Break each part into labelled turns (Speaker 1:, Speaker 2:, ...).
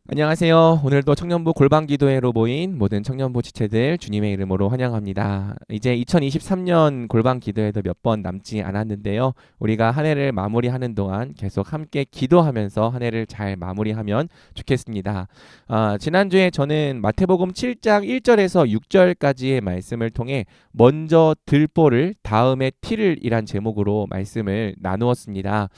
Speaker 1: 안녕하세요. 오늘도 청년부 골방기도회로 모인 모든 청년부 지체들 주님의 이름으로 환영합니다. 이제 2023년 골방기도회도 몇 번 남지 않았는데요. 우리가 한 해를 마무리하는 동안 계속 함께 기도하면서 한 해를 잘 마무리하면 좋겠습니다. 지난주에 저는 마태복음 7장 1절에서 6절까지의 말씀을 통해 먼저 들보를 다음에 티를 이란 제목으로 말씀을 나누었습니다.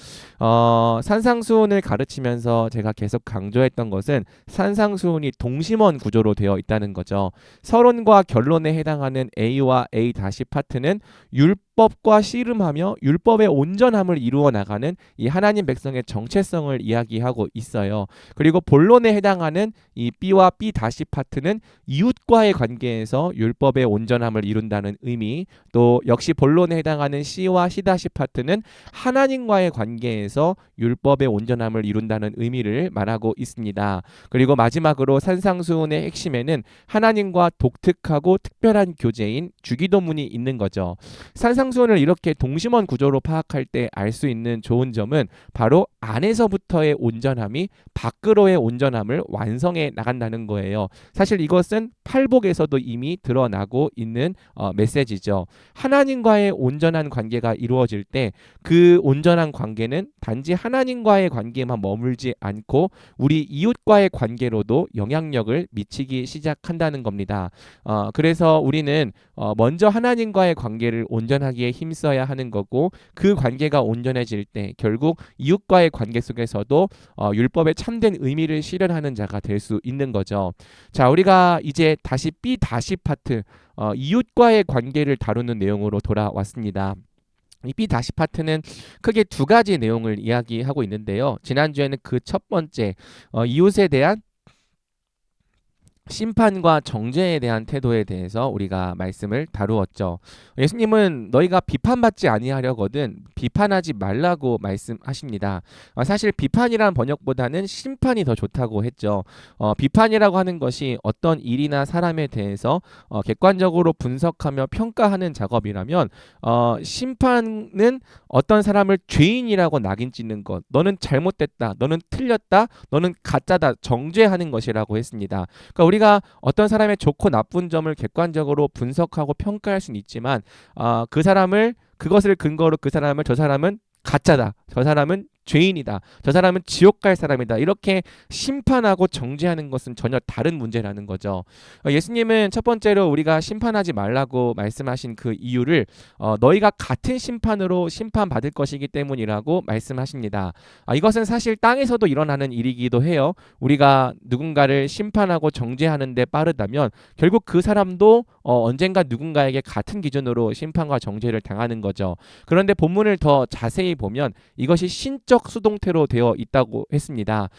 Speaker 1: 산상수훈을 가르치면서 제가 계속 강조했던 것은 산상수훈이 동심원 구조로 되어 있다는 거죠. 서론과 결론에 해당하는 A와 A 다시 파트는 율법과 씨름하며 율법의 온전함을 이루어 나가는 이 하나님 백성의 정체성을 이야기하고 있어요. 그리고 본론에 해당하는 이 B와 B 다시 파트는 이웃과의 관계에서 율법의 온전함을 이룬다는 의미, 또 역시 본론에 해당하는 C와 C 다시 파트는 하나님과의 관계에서 율법의 온전함을 이룬다는 의미를 말하고 있습니다. 그리고 마지막으로 산상수훈의 핵심에는 하나님과 독특하고 특별한 교제인 주기도문이 있는 거죠. 산상수훈을 이렇게 동심원 구조로 파악할 때 알 수 있는 좋은 점은 바로 안에서부터의 온전함이 밖으로의 온전함을 완성해 나간다는 거예요. 사실 이것은 팔복에서도 이미 드러나고 있는 메시지죠. 하나님과의 온전한 관계가 이루어질 때 그 온전한 관계는 단지 하나님과의 관계만 머물지 않고 우리 이웃과의 관계로도 영향력을 미치기 시작한다는 겁니다. 그래서 우리는 먼저 하나님과의 관계를 온전하게 힘써야 하는 거고, 그 관계가 온전해질 때 결국 이웃과의 관계 속에서도 율법의 참된 의미를 실현하는 자가 될 수 있는 거죠. 자, 우리가 이제 다시 B 다시 파트, 이웃과의 관계를 다루는 내용으로 돌아왔습니다. 이 B 다시 파트는 크게 두 가지 내용을 이야기하고 있는데요. 지난주에는 그 첫 번째, 이웃에 대한 심판과 정죄에 대한 태도에 대해서 우리가 말씀을 다루었죠. 예수님은 너희가 비판받지 아니하려거든 비판하지 말라고 말씀하십니다. 사실 비판이란 번역보다는 심판이 더 좋다고 했죠. 비판이라고 하는 것이 어떤 일이나 사람에 대해서 객관적으로 분석하며 평가하는 작업이라면, 심판은 어떤 사람을 죄인이라고 낙인 찍는 것, 너는 잘못됐다, 너는 틀렸다, 너는 가짜다, 정죄하는 것이라고 했습니다. 그러니까 우리가 어떤 사람의 좋고 나쁜 점을 객관적으로 분석하고 평가할 수는 있지만, 그 사람을 그것을 근거로 그 사람을 저 사람은 가짜다, 저 사람은 죄인이다, 저 사람은 지옥 갈 사람이다, 이렇게 심판하고 정죄하는 것은 전혀 다른 문제라는 거죠. 예수님은 첫 번째로 우리가 심판하지 말라고 말씀하신 그 이유를 너희가 같은 심판으로 심판받을 것이기 때문이라고 말씀하십니다. 이것은 사실 땅에서도 일어나는 일이기도 해요. 우리가 누군가를 심판하고 정죄하는 데 빠르다면 결국 그 사람도 언젠가 누군가에게 같은 기준으로 심판과 정죄를 당하는 거죠. 그런데 본문을 더 자세히 보면 이것이 신적 수동태로 되어 있다고 했습니다.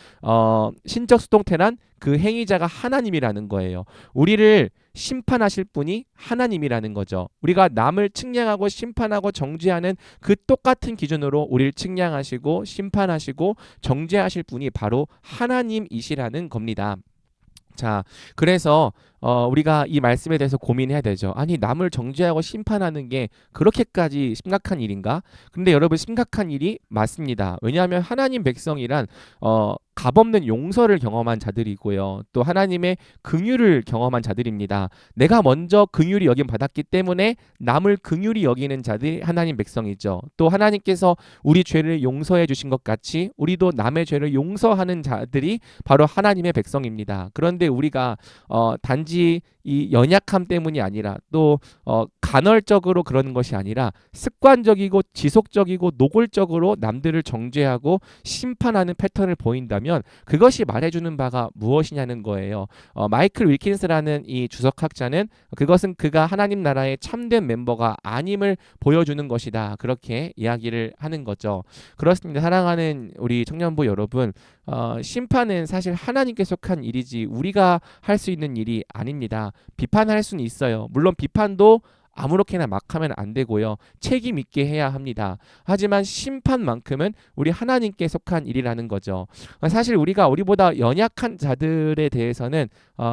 Speaker 1: 신적 수동태란 그 행위자가 하나님이라는 거예요. 우리를 심판하실 분이 하나님이라는 거죠. 우리가 남을 측량하고 심판하고 정죄하는 그 똑같은 기준으로 우리를 측량하시고 심판하시고 정죄하실 분이 바로 하나님이시라는 겁니다. 자, 그래서 우리가 이 말씀에 대해서 고민해야 되죠. 아니, 남을 정죄하고 심판하는 게 그렇게까지 심각한 일인가? 근데 여러분, 심각한 일이 맞습니다. 왜냐하면 하나님 백성이란 값없는 용서를 경험한 자들이고요. 또 하나님의 긍휼을 경험한 자들입니다. 내가 먼저 긍휼이 여김 받았기 때문에 남을 긍휼히 여기는 자들이 하나님 백성이죠. 또 하나님께서 우리 죄를 용서해 주신 것 같이 우리도 남의 죄를 용서하는 자들이 바로 하나님의 백성입니다. 그런데 우리가 단지 이 연약함 때문이 아니라 또 간헐적으로 그러는 것이 아니라 습관적이고 지속적이고 노골적으로 남들을 정죄하고 심판하는 패턴을 보인다면 그것이 말해주는 바가 무엇이냐는 거예요. 마이클 윌킨스라는 이 주석학자는 그것은 그가 하나님 나라의 참된 멤버가 아님을 보여주는 것이다, 그렇게 이야기를 하는 거죠. 그렇습니다. 사랑하는 우리 청년부 여러분, 심판은 사실 하나님께 속한 일이지 우리가 할 수 있는 일이 아닙니다. 비판할 수는 있어요. 물론 비판도 아무렇게나 막 하면 안 되고요. 책임 있게 해야 합니다. 하지만 심판만큼은 우리 하나님께 속한 일이라는 거죠. 사실 우리보다 연약한 자들에 대해서는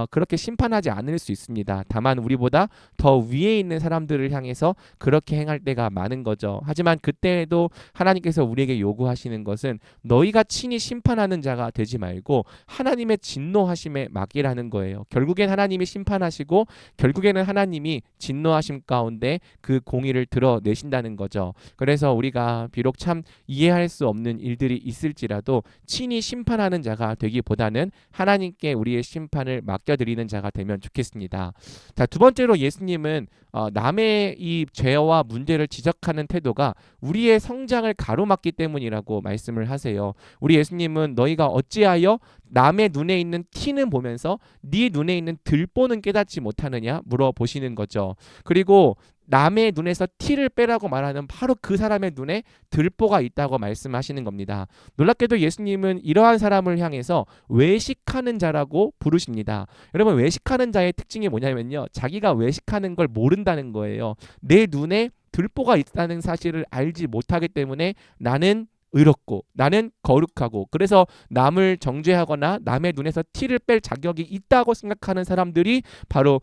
Speaker 1: 그렇게 심판하지 않을 수 있습니다. 다만 우리보다 더 위에 있는 사람들을 향해서 그렇게 행할 때가 많은 거죠. 하지만 그때에도 하나님께서 우리에게 요구하시는 것은 너희가 친히 심판하는 자가 되지 말고 하나님의 진노하심에 맡기라는 거예요. 결국엔 하나님이 심판하시고 결국에는 하나님이 진노하심 가운데 그 공의를 드러내신다는 거죠. 그래서 우리가 비록 참 이해할 수 없는 일들이 있을지라도 친히 심판하는 자가 되기보다는 하나님께 우리의 심판을 맡겨드리는 자가 되면 좋겠습니다. 자, 두 번째로 예수님은 남의 이 죄와 문제를 지적하는 태도가 우리의 성장을 가로막기 때문이라고 말씀을 하세요. 우리 예수님은 너희가 어찌하여 남의 눈에 있는 티는 보면서 네 눈에 있는 들보는 깨닫지 못하느냐 물어보시는 거죠. 그리고 남의 눈에서 티를 빼라고 말하는 바로 그 사람의 눈에 들보가 있다고 말씀하시는 겁니다. 놀랍게도 예수님은 이러한 사람을 향해서 외식하는 자라고 부르십니다. 여러분, 외식하는 자의 특징이 뭐냐면요, 자기가 외식하는 걸 모른다는 거예요. 내 눈에 들보가 있다는 사실을 알지 못하기 때문에 나는 의롭고 나는 거룩하고 그래서 남을 정죄하거나 남의 눈에서 티를 뺄 자격이 있다고 생각하는 사람들이 바로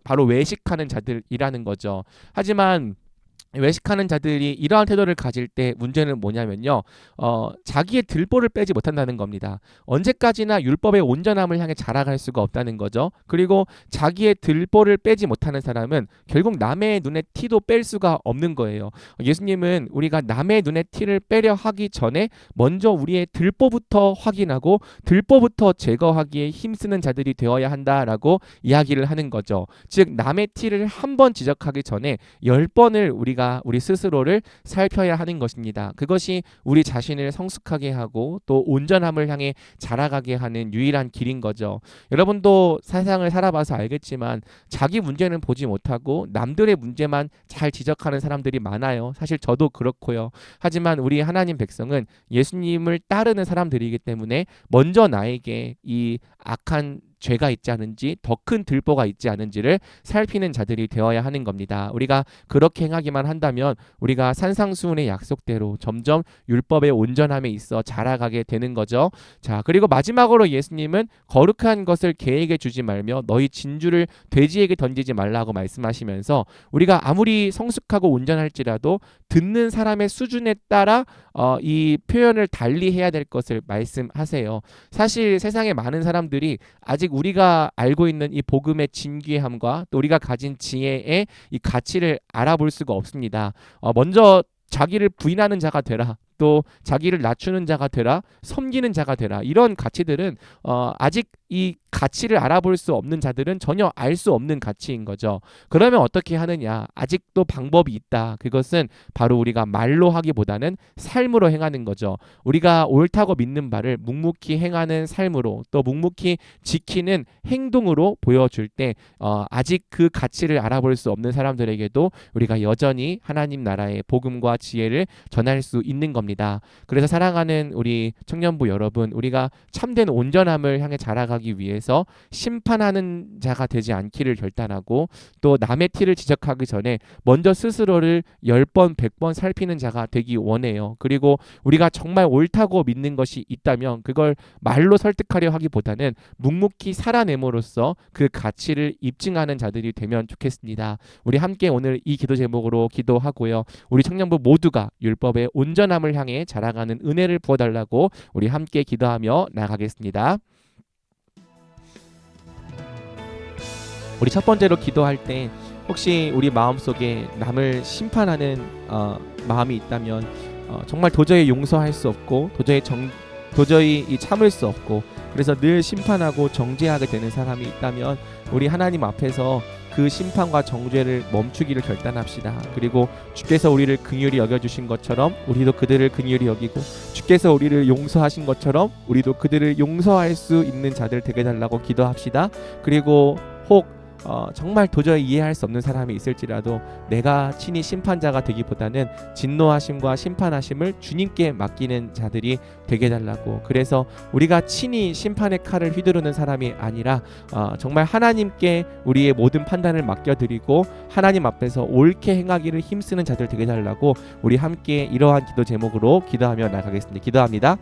Speaker 1: 바로 외식하는 자들이라는 거죠. 하지만 외식하는 자들이 이러한 태도를 가질 때 문제는 뭐냐면요, 자기의 들보를 빼지 못한다는 겁니다. 언제까지나 율법의 온전함을 향해 자라갈 수가 없다는 거죠. 그리고 자기의 들보를 빼지 못하는 사람은 결국 남의 눈에 티도 뺄 수가 없는 거예요. 예수님은 우리가 남의 눈에 티를 빼려 하기 전에 먼저 우리의 들보부터 확인하고 들보부터 제거하기에 힘쓰는 자들이 되어야 한다라고 이야기를 하는 거죠. 즉 남의 티를 한 번 지적하기 전에 10번을 우리 스스로를 살펴야 하는 것입니다. 그것이 우리 자신을 성숙하게 하고 또 온전함을 향해 자라가게 하는 유일한 길인 거죠. 여러분도 세상을 살아봐서 알겠지만 자기 문제는 보지 못하고 남들의 문제만 잘 지적하는 사람들이 많아요. 사실 저도 그렇고요. 하지만 우리 하나님 백성은 예수님을 따르는 사람들이기 때문에 먼저 나에게 이 악한 죄가 있지 않은지, 더 큰 들보가 있지 않은지를 살피는 자들이 되어야 하는 겁니다. 우리가 그렇게 행하기만 한다면 우리가 산상수훈의 약속대로 점점 율법의 온전함에 있어 자라가게 되는 거죠. 자, 그리고 마지막으로 예수님은 거룩한 것을 개에게 주지 말며 너희 진주를 돼지에게 던지지 말라고 말씀하시면서 우리가 아무리 성숙하고 온전할지라도 듣는 사람의 수준에 따라 이 표현을 달리 해야 될 것을 말씀하세요. 사실 세상에 많은 사람들이 아직 우리가 알고 있는 이 복음의 진귀함과 또 우리가 가진 지혜의 이 가치를 알아볼 수가 없습니다. 먼저 자기를 부인하는 자가 되라, 또 자기를 낮추는 자가 되라, 섬기는 자가 되라, 이런 가치들은 아직 이 가치를 알아볼 수 없는 자들은 전혀 알 수 없는 가치인 거죠. 그러면 어떻게 하느냐? 아직도 방법이 있다. 그것은 바로 우리가 말로 하기보다는 삶으로 행하는 거죠. 우리가 옳다고 믿는 바를 묵묵히 행하는 삶으로, 또 묵묵히 지키는 행동으로 보여줄 때 아직 그 가치를 알아볼 수 없는 사람들에게도 우리가 여전히 하나님 나라의 복음과 지혜를 전할 수 있는 겁니다. 그래서 사랑하는 우리 청년부 여러분, 우리가 참된 온전함을 향해 자라가기 위해서 심판하는 자가 되지 않기를 결단하고 또 남의 티를 지적하기 전에 먼저 스스로를 10번, 100번 살피는 자가 되기 원해요. 그리고 우리가 정말 옳다고 믿는 것이 있다면 그걸 말로 설득하려 하기보다는 묵묵히 살아냄으로써 그 가치를 입증하는 자들이 되면 좋겠습니다. 우리 함께 오늘 이 기도 제목으로 기도하고요. 우리 청년부 모두가 율법의 온전함을 향해 자라가는 은혜를 부어달라고 우리 함께 기도하며 나가겠습니다. 우리 첫 번째로 기도할 때 혹시 우리 마음속에 남을 심판하는 마음이 있다면 정말 도저히 용서할 수 없고 도저히 참을 수 없고 그래서 늘 심판하고 정죄하게 되는 사람이 있다면 우리 하나님 앞에서 그 심판과 정죄를 멈추기를 결단합시다. 그리고 주께서 우리를 긍휼히 여겨주신 것처럼 우리도 그들을 긍휼히 여기고 주께서 우리를 용서하신 것처럼 우리도 그들을 용서할 수 있는 자들 되게 달라고 기도합시다. 그리고 혹 정말 도저히 이해할 수 없는 사람이 있을지라도 내가 친히 심판자가 되기보다는 진노하심과 심판하심을 주님께 맡기는 자들이 되게 해달라고. 그래서 우리가 친히 심판의 칼을 휘두르는 사람이 아니라 정말 하나님께 우리의 모든 판단을 맡겨드리고 하나님 앞에서 옳게 행하기를 힘쓰는 자들 되게 해달라고 우리 함께 이러한 기도 제목으로 기도하며 나가겠습니다. 기도합니다.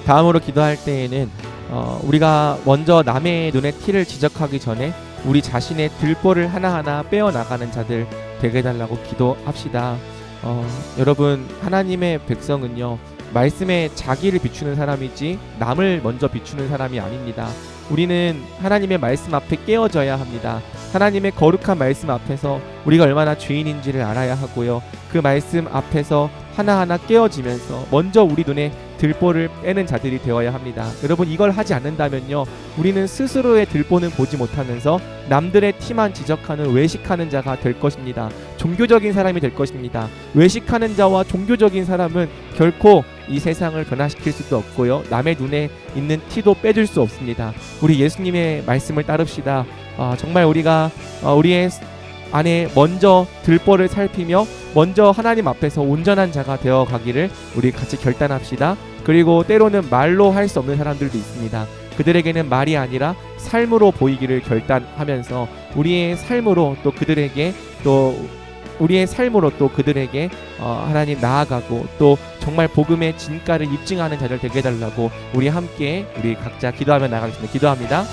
Speaker 1: 다음으로 기도할 때에는 우리가 먼저 남의 눈에 티를 지적하기 전에 우리 자신의 들보를 하나하나 빼어나가는 자들 되게 해달라고 기도합시다. 여러분, 하나님의 백성은요, 말씀에 자기를 비추는 사람이지 남을 먼저 비추는 사람이 아닙니다. 우리는 하나님의 말씀 앞에 깨어져야 합니다. 하나님의 거룩한 말씀 앞에서 우리가 얼마나 죄인인지를 알아야 하고요, 그 말씀 앞에서 하나하나 깨어지면서 먼저 우리 눈에 들보를 빼는 자들이 되어야 합니다. 여러분, 이걸 하지 않는다면요, 우리는 스스로의 들보는 보지 못하면서 남들의 티만 지적하는 외식하는 자가 될 것입니다. 종교적인 사람이 될 것입니다. 외식하는 자와 종교적인 사람은 결코 이 세상을 변화시킬 수도 없고요. 남의 눈에 있는 티도 빼줄 수 없습니다. 우리 예수님의 말씀을 따릅시다. 정말 우리가 우리의 안에 먼저 들보를 살피며 먼저 하나님 앞에서 온전한 자가 되어 가기를 우리 같이 결단합시다. 그리고 때로는 말로 할 수 없는 사람들도 있습니다. 그들에게는 말이 아니라 삶으로 보이기를 결단하면서 우리의 삶으로 또 그들에게 하나님 나아가고 또 정말 복음의 진가를 입증하는 자들 되게 해달라고 우리 함께 우리 각자 기도하며 나가겠습니다. 기도합니다.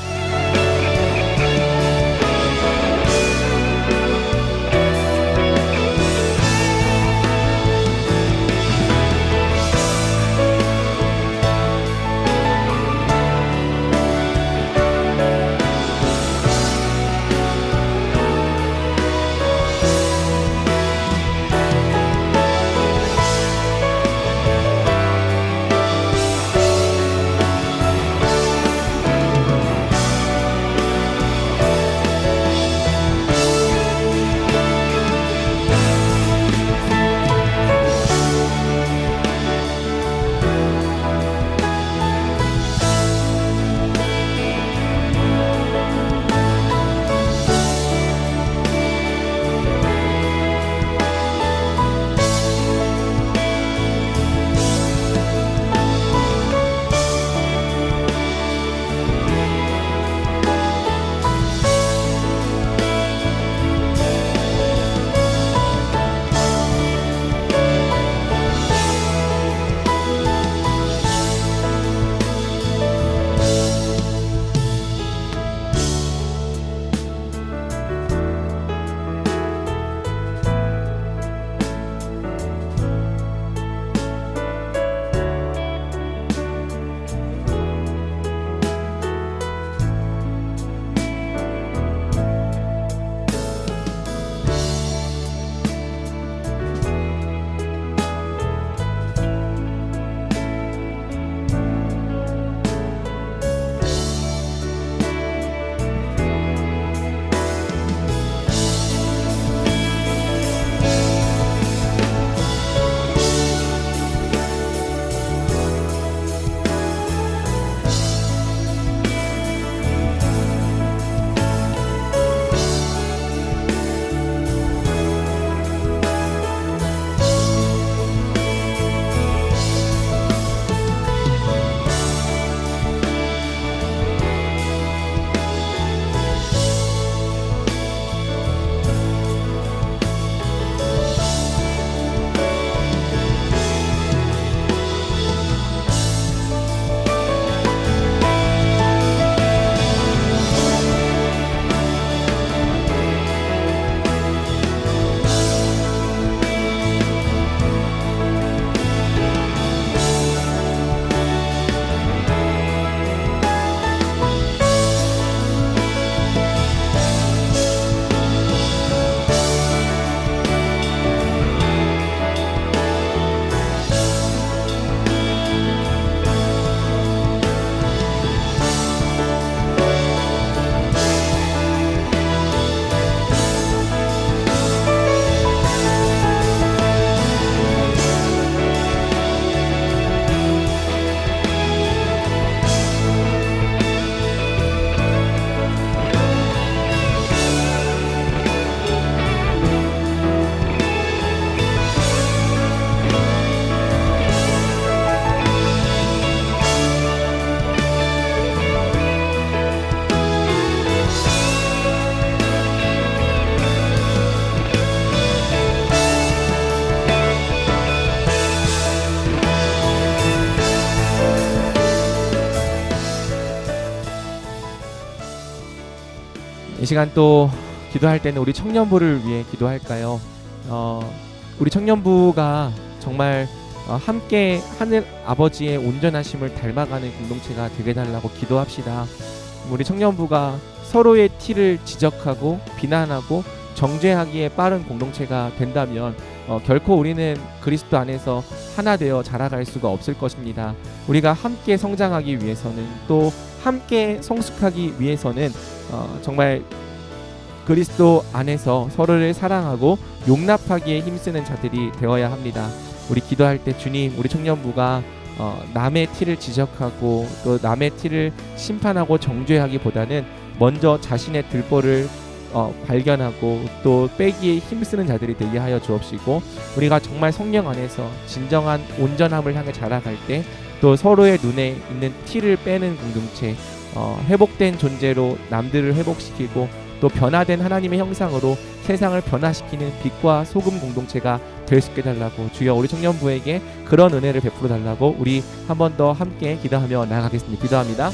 Speaker 1: 이 시간 또 기도할 때는 우리 청년부를 위해 기도할까요? 우리 청년부가 정말 함께 하늘 아버지의 온전하심을 닮아가는 공동체가 되게 해달라고 기도합시다. 우리 청년부가 서로의 티를 지적하고 비난하고 정죄하기에 빠른 공동체가 된다면 결코 우리는 그리스도 안에서 하나 되어 자라갈 수가 없을 것입니다. 우리가 함께 성장하기 위해서는 또 함께 성숙하기 위해서는 정말 그리스도 안에서 서로를 사랑하고 용납하기에 힘쓰는 자들이 되어야 합니다. 우리 기도할 때 주님, 우리 청년부가 남의 티를 지적하고 또 남의 티를 심판하고 정죄하기보다는 먼저 자신의 들보를 발견하고 또 빼기에 힘쓰는 자들이 되게 하여 주옵시고, 우리가 정말 성령 안에서 진정한 온전함을 향해 자라갈 때 또 서로의 눈에 있는 티를 빼는 공동체, 회복된 존재로 남들을 회복시키고 또 변화된 하나님의 형상으로 세상을 변화시키는 빛과 소금 공동체가 될 수 있게 달라고, 주여 우리 청년부에게 그런 은혜를 베풀어 달라고 우리 한 번 더 함께 기도하며 나아가겠습니다. 기도합니다.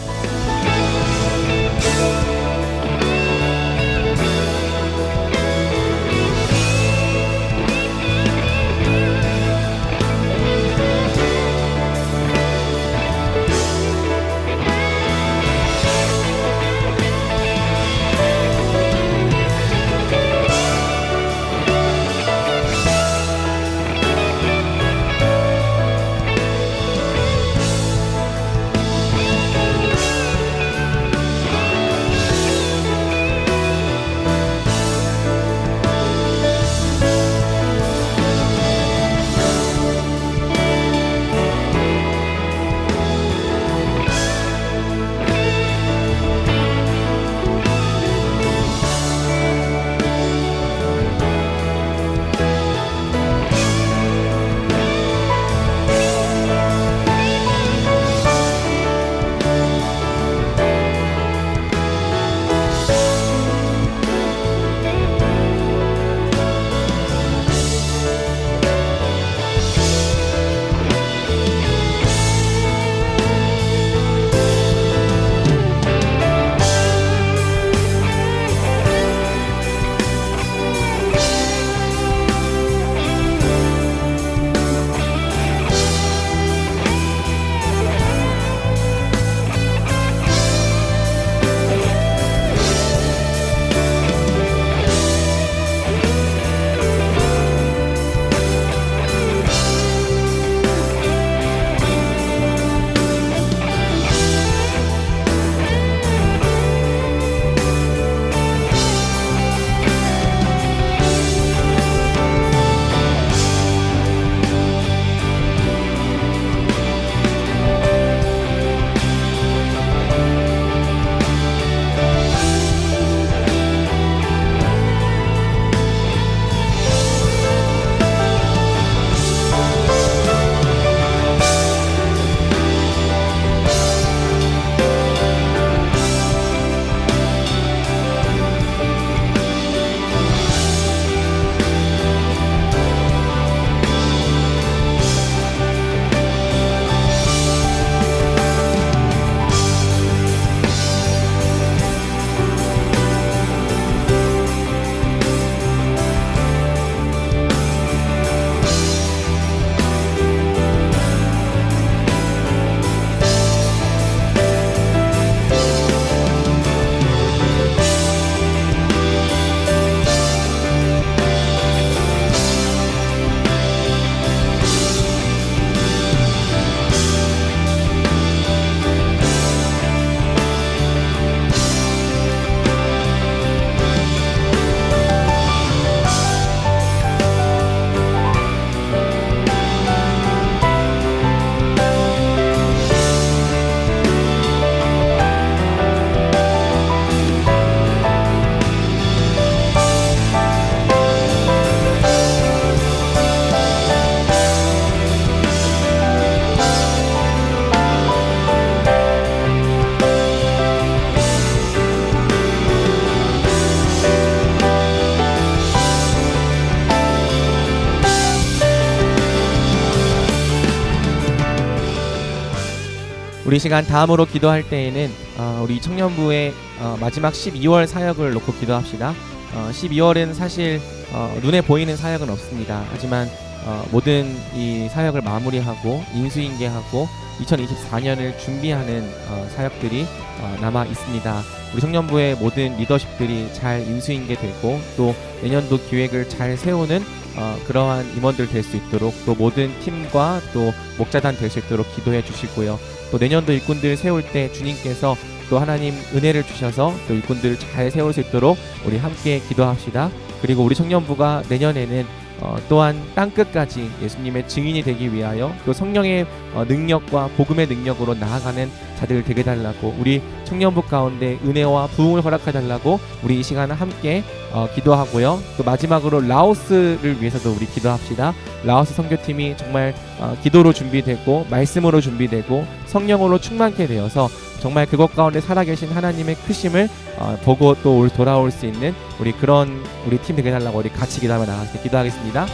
Speaker 1: 우리 시간 다음으로 기도할 때에는 우리 청년부의 마지막 12월 사역을 놓고 기도합시다. 12월은 사실 눈에 보이는 사역은 없습니다. 하지만 모든 이 사역을 마무리하고 인수인계하고 2024년을 준비하는 사역들이 남아 있습니다. 우리 청년부의 모든 리더십들이 잘 인수인계되고 또 내년도 기획을 잘 세우는 그러한 임원들 될 수 있도록, 또 모든 팀과 또 목자단 될 수 있도록 기도해 주시고요. 또 내년도 일꾼들 세울 때 주님께서 또 하나님 은혜를 주셔서 또 일꾼들을 잘 세울 수 있도록 우리 함께 기도합시다. 그리고 우리 청년부가 내년에는 또한 땅끝까지 예수님의 증인이 되기 위하여 또 성령의 능력과 복음의 능력으로 나아가는 자들 되게 달라고, 우리 청년부 가운데 은혜와 부흥을 허락해 달라고 우리 이 시간을 함께 기도하고요. 또 마지막으로 라오스를 위해서도 우리 기도합시다. 라오스 선교팀이 정말 기도로 준비되고 말씀으로 준비되고 성령으로 충만케 되어서 정말 그것 가운데 살아계신 하나님의 크심을 보고 또 돌아올 수 있는 우리 그런 우리 팀 되게 달라고 우리 같이 기도하며 나가겠습니다. 기도하겠습니다.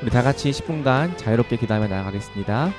Speaker 1: 우리 다 같이 10분간 자유롭게 기도하며 나아가겠습니다.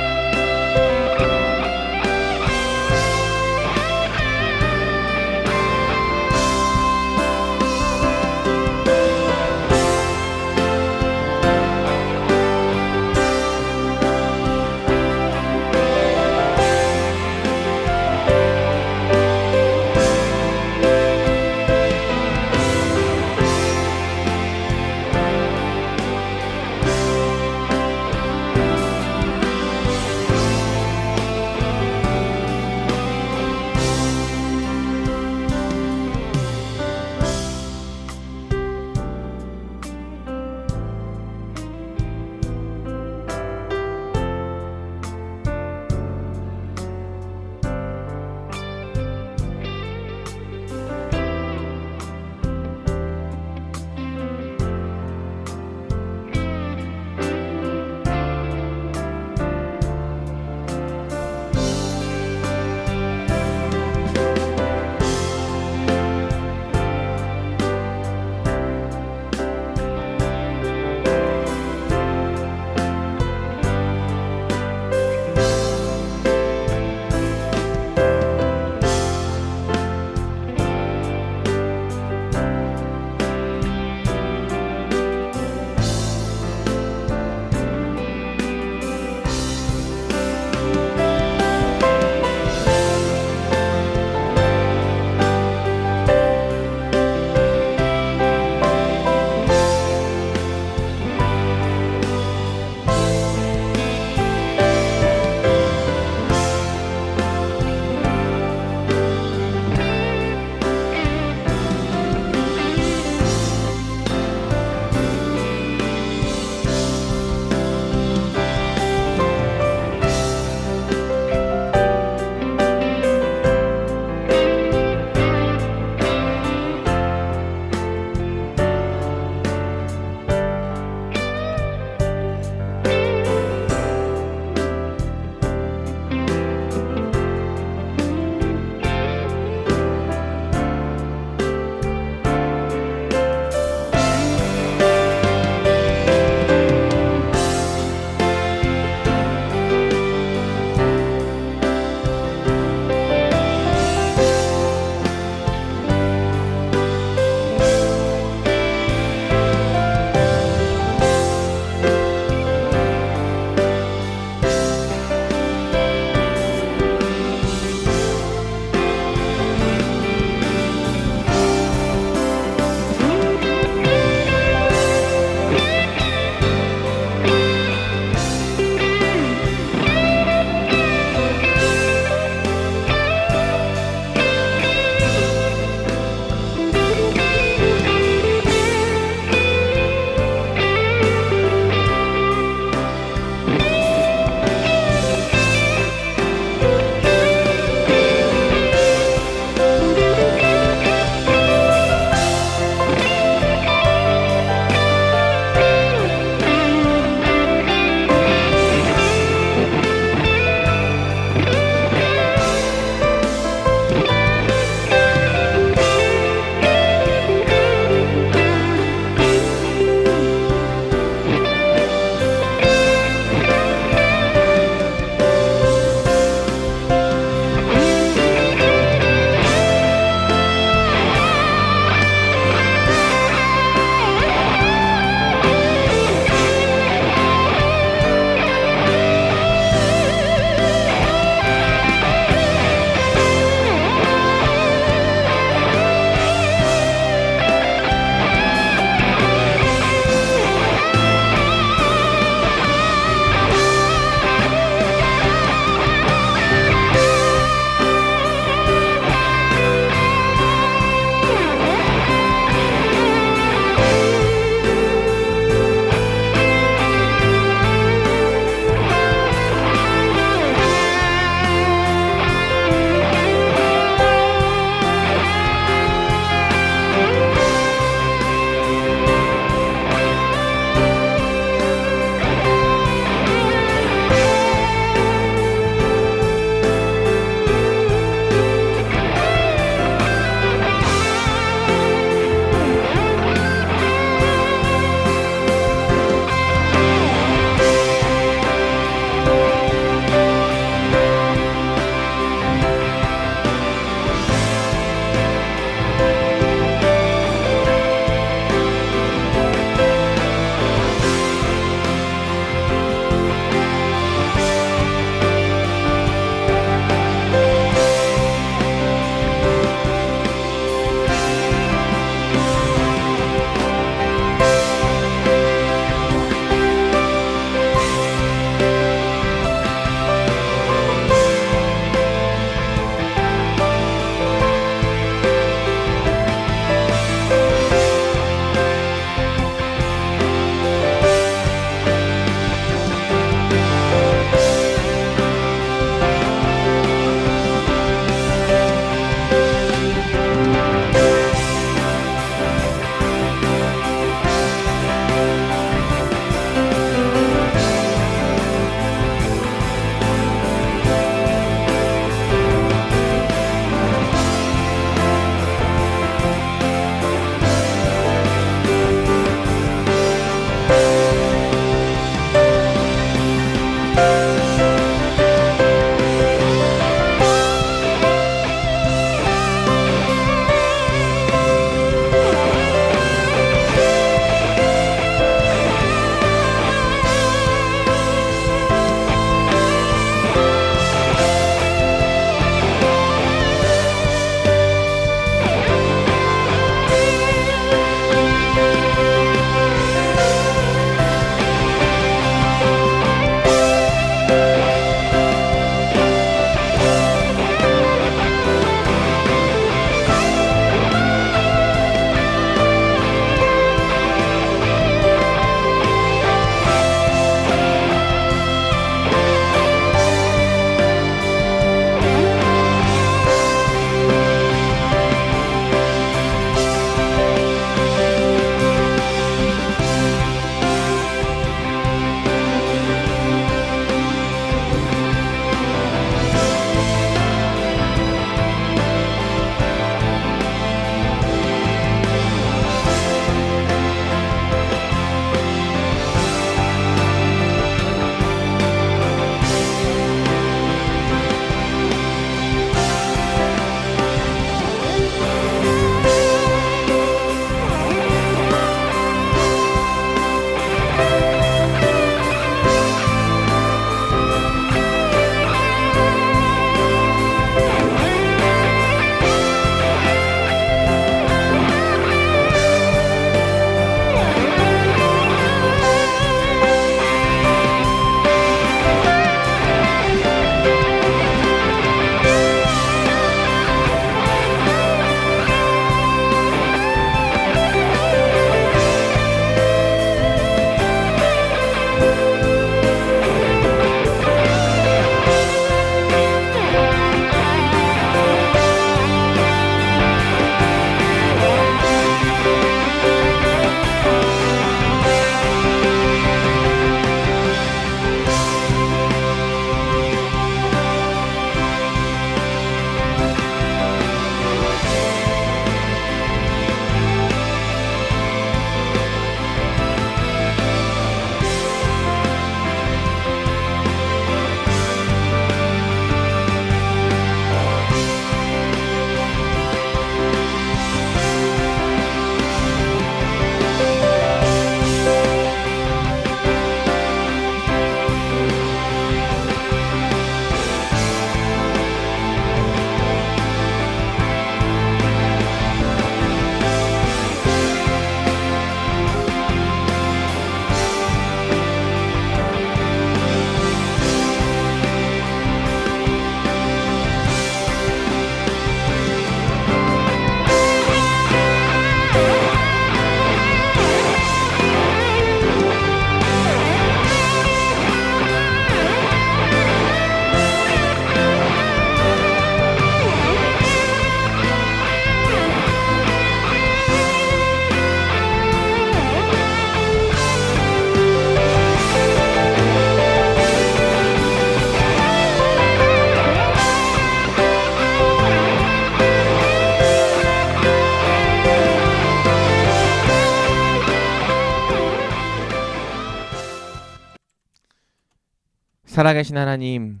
Speaker 1: 살아계신 하나님,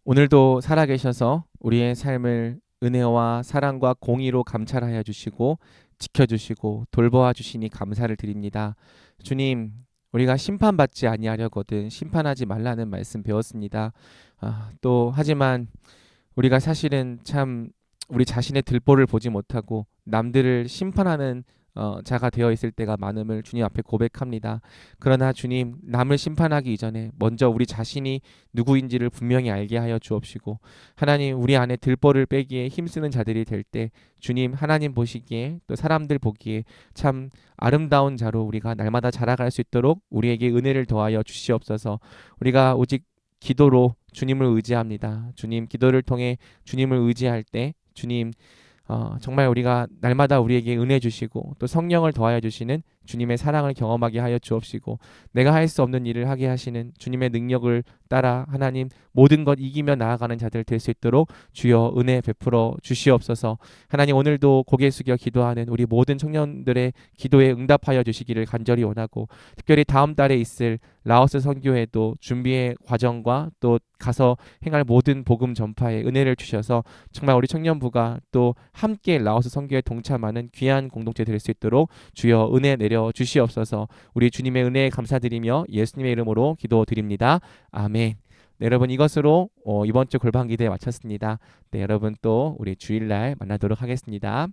Speaker 1: 오늘도 살아계셔서 우리의 삶을 은혜와 사랑과 공의로 감찰하여 주시고 지켜주시고 돌보아 주시니 감사를 드립니다. 주님, 우리가 심판받지 아니하려거든 심판하지 말라는 말씀 배웠습니다. 또 하지만 우리가 사실은 참 우리 자신의 들보를 보지 못하고 남들을 심판하는 자가 되어 있을 때가 많음을 주님 앞에 고백합니다. 그러나 주님, 남을 심판하기 이전에 먼저 우리 자신이 누구인지를 분명히 알게 하여 주옵시고, 하나님, 우리 안에 들보를 빼기에 힘쓰는 자들이 될 때 주님, 하나님 보시기에 또 사람들 보기에 참 아름다운 자로 우리가 날마다 자라갈 수 있도록 우리에게 은혜를 더하여 주시옵소서. 우리가 오직 기도로 주님을 의지합니다. 주님, 기도를 통해 주님을 의지할 때 주님, 정말 우리가 날마다 우리에게 은혜 주시고 또 성령을 더하여 주시는 주님의 사랑을 경험하게 하여 주옵시고, 내가 할 수 없는 일을 하게 하시는 주님의 능력을 따라 하나님 모든 것 이기며 나아가는 자들 될 수 있도록 주여 은혜 베풀어 주시옵소서. 하나님, 오늘도 고개 숙여 기도하는 우리 모든 청년들의 기도에 응답하여 주시기를 간절히 원하고, 특별히 다음 달에 있을 라오스 선교회도 준비의 과정과 또 가서 행할 모든 복음 전파에 은혜를 주셔서 정말 우리 청년부가 또 함께 라오스 선교에 동참하는 귀한 공동체 될 수 있도록 주여 은혜 내려 주시옵소서. 우리 주님의 은혜에 감사드리며 예수님의 이름으로 기도드립니다. 아멘. 네, 여러분, 이것으로 이번 주 골방 기도에 마쳤습니다. 네, 여러분, 또 우리 주일날 만나도록 하겠습니다.